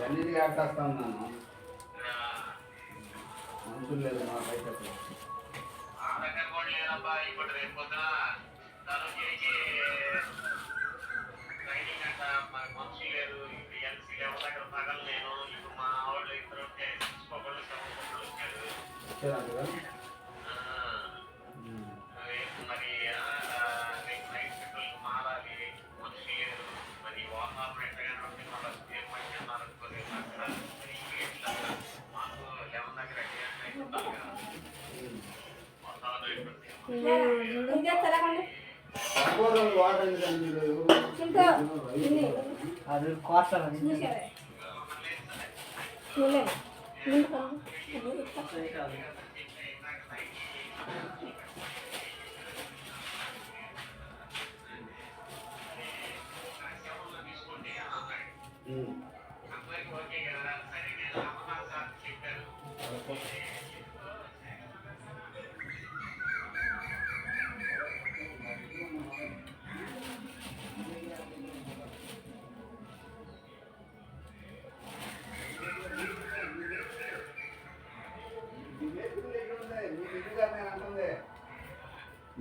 అన్నిటికీ ఆడతాను నేను మనుషులు లేదు మాకైతే వచ్చారంటగా అది కాస్ట్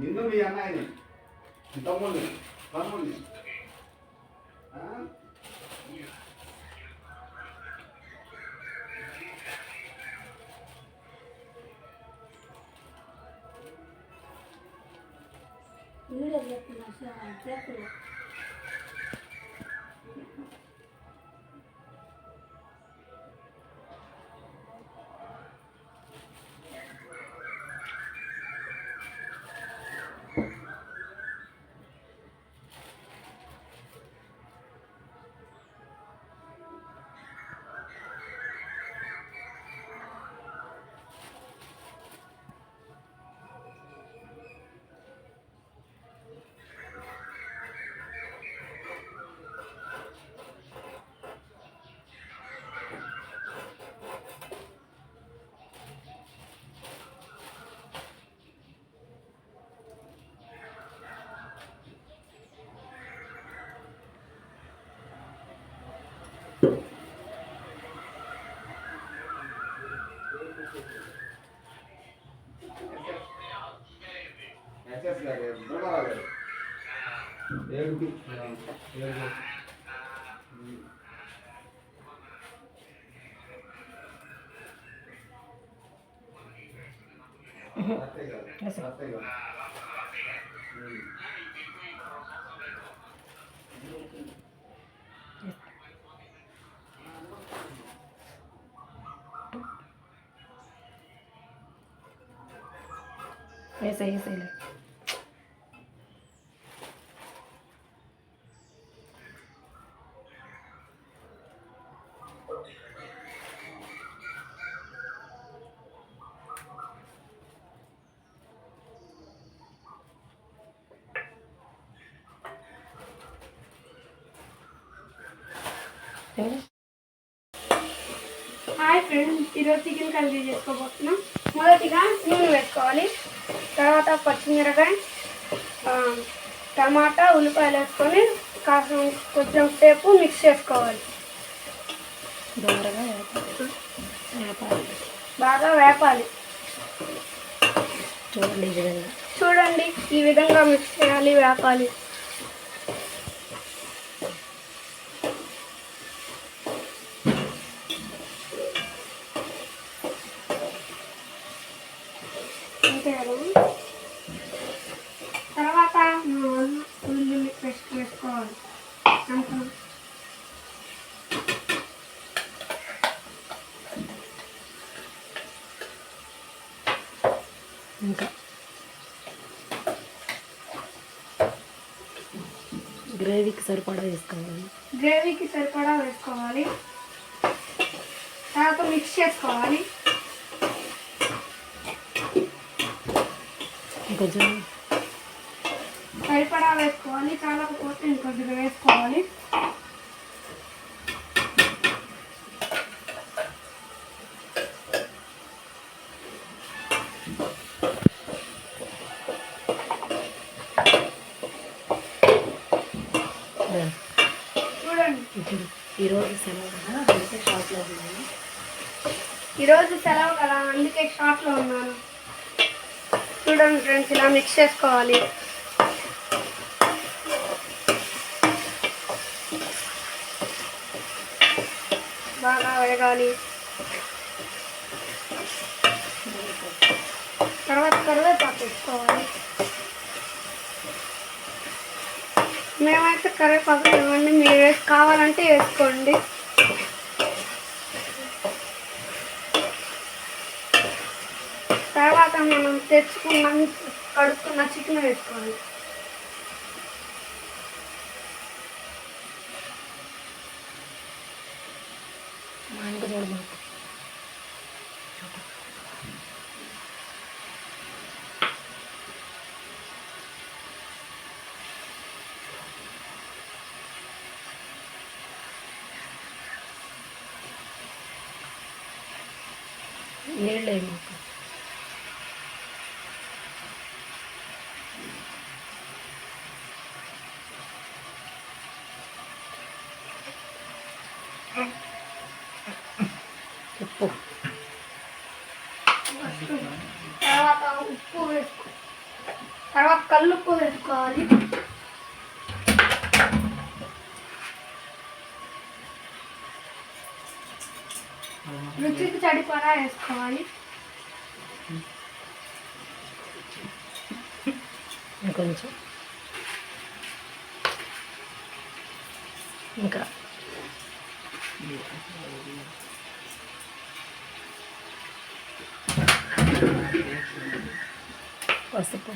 నిన్ను మీ అన్నయ్యని మీ తమ్ముడిని తమ్ముడిని ఏడుకి ऐसा ही सही लग హాయ్ ఫ్రెండ్స్, ఈరోజు చికెన్ కర్రీ చేసుకోబోతున్నాం. మొదటిగా నూనె వేసుకోవాలి. తర్వాత పచ్చిమిరకాయ, టమాటా, ఉల్లిపాయలు వేసుకొని కాస్త కొంచెం సేపు మిక్స్ చేసుకోవాలి. బాగా వేపాలి. చూడండి ఈ విధంగా మిక్స్ చేయాలి, వేపాలి. తర్వాత ఉల్లి పేస్ట్ వేసుకోవాలి. ఇంకా గ్రేవీకి సరిపడా వేసుకోవాలి. తర్వాత మిక్స్ చేసుకోవాలి. కొంచెం సరిపడా వేసుకోవాలి, చాలకపోతే ఇంకొద్దిగా వేసుకోవాలి. చూడండి, ఇప్పుడు ఈరోజు సెలవు కదా అందుకే షాప్లో ఉన్నాను. ఈరోజు సెలవు కదా అందుకే షాప్లో ఉన్నాను. చూడండి ఫ్రెండ్స్, ఇలా మిక్స్ చేసుకోవాలి. బాగా వేగాలి. తర్వాత కరివేపాకు వేసుకోవాలి. మేమైతే కరివేపాకు ఇవ్వండి, మీరు కావాలంటే వేసుకోండి. తర్వాత మనం తెచ్చుకున్నాం కడుక్కున్న చికెన్ వేసుకోవాలి. మా ఇంటి చూడదు నీళ్ళే మాకు. ఉప్పు తర్వాత ఉప్పు వేసుకో, తర్వాత కల్లుప్పు వేసుకోవాలి. రుచికి సరిపడా వేసుకోవాలి. ఇంకొంచెం ఇంకా పసుపు,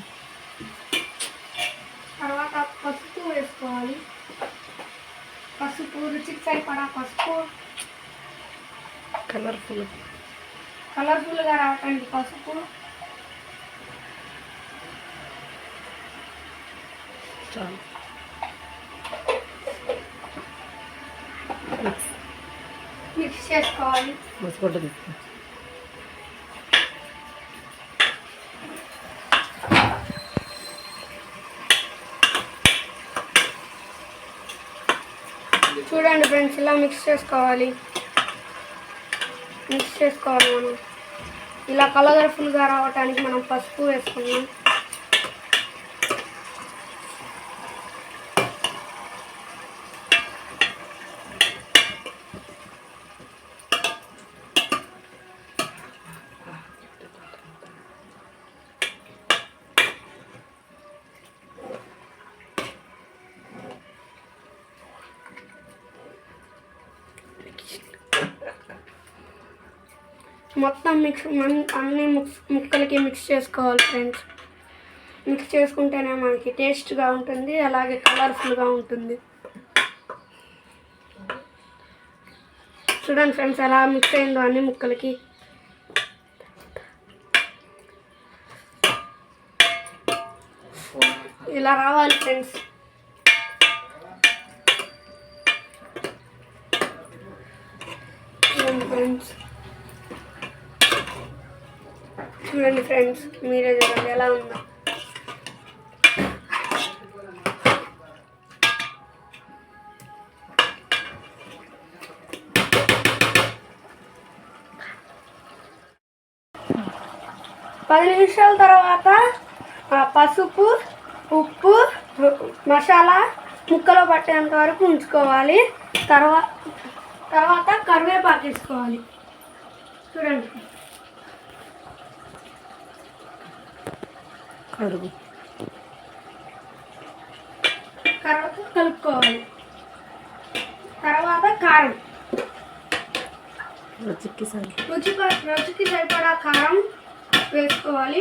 తర్వాత పసుపు వేసుకోవాలి. పసుపు రుచికి సరిపడా పసుపు, కలర్ఫుల్గా రావటానికి పసుపు, చాలు మిక్స్ చేసుకోవాలి. మసిగొడ్డ తీసుకో. చూడండి ఫ్రెండ్స్, ఇలా మిక్స్ చేసుకోవాలి. మనం ఇలా కలర్ఫుల్గా రావటానికి మనం పసుపు వేసుకున్నాం. మొత్తం అన్ని ముక్కలకి మిక్స్ చేసుకోవాలి ఫ్రెండ్స్. మిక్స్ చేసుకుంటేనే మనకి టేస్ట్గా ఉంటుంది, అలాగే కలర్ఫుల్గా ఉంటుంది. చూడండి ఫ్రెండ్స్, ఎలా మిక్స్ అయిందో అన్ని ముక్కలకి. ఇలా రావాలి ఫ్రెండ్స్. చూడండి ఫ్రెండ్స్, మీరే చూడండి ఎలా ఉందో. పది నిమిషాల తర్వాత పసుపు, ఉప్పు, మసాలా ముక్కలో పట్టేంత వరకు ఉంచుకోవాలి. తర్వాత కరివేపాకు వేసుకోవాలి. చూడండి, కలుపుకోవాలి. తర్వాత కారం, రుచికి సరిపడా కారం వేసుకోవాలి.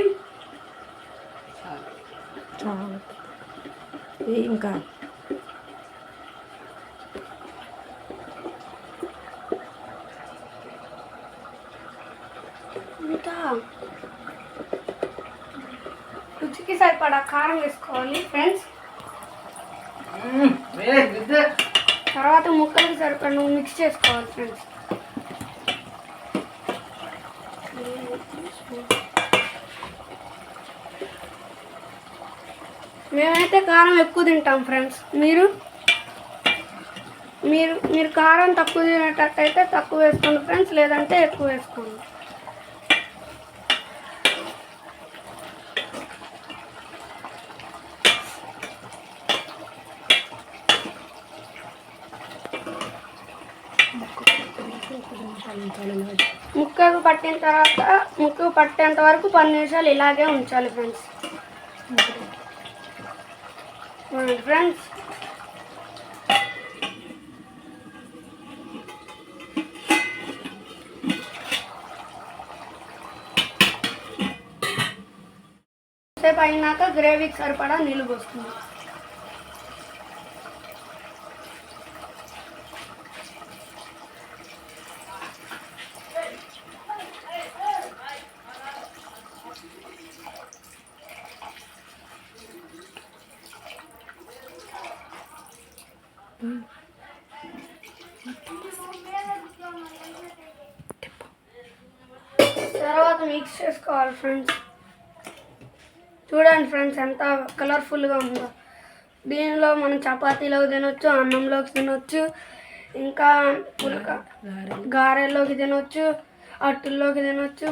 ఇంకా రుచికి సరిపడా కారం వేసుకోవాలి ఫ్రెండ్స్. తర్వాత ముక్కలకి సరిపడా మిక్స్ చేసుకోవాలి ఫ్రెండ్స్. మేమైతే కారం ఎక్కువ తింటాం ఫ్రెండ్స్. మీరు మీరు కారం తక్కువ తినేటట్టయితే తక్కువ వేసుకోండి ఫ్రెండ్స్, లేదంటే ఎక్కువ వేసుకోండి. ముక్కకు పట్టేంత వరకు 10 నిమిషాలు ఇలాగే ఉంచాలి ఫ్రెండ్స్. ఫ్రెండ్స్ సేపు అయినాక గ్రేవీకి సరిపడా నీళ్ళు పోస్తుంది. తర్వాత మిక్స్ చేసుకోవాలి ఫ్రెండ్స్. చూడండి ఫ్రెండ్స్ ఎంత కలర్ఫుల్గా ఉందో. దీనిలో మనం చపాతీలోకి తినొచ్చు, అన్నంలోకి తినొచ్చు, ఇంకా గారెల్లోకి తినొచ్చు, అట్టుల్లోకి తినొచ్చు,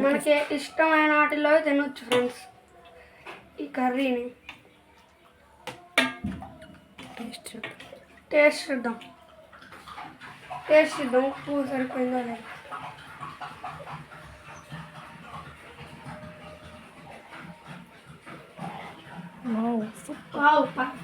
మనకి ఇష్టమైన వాటిల్లోకి తినొచ్చు ఫ్రెండ్స్. ఈ కర్రీని టేస్ట్ చూద్దాం. ఉప్పు సరిపోయిందో లేదు. Wow, perfect.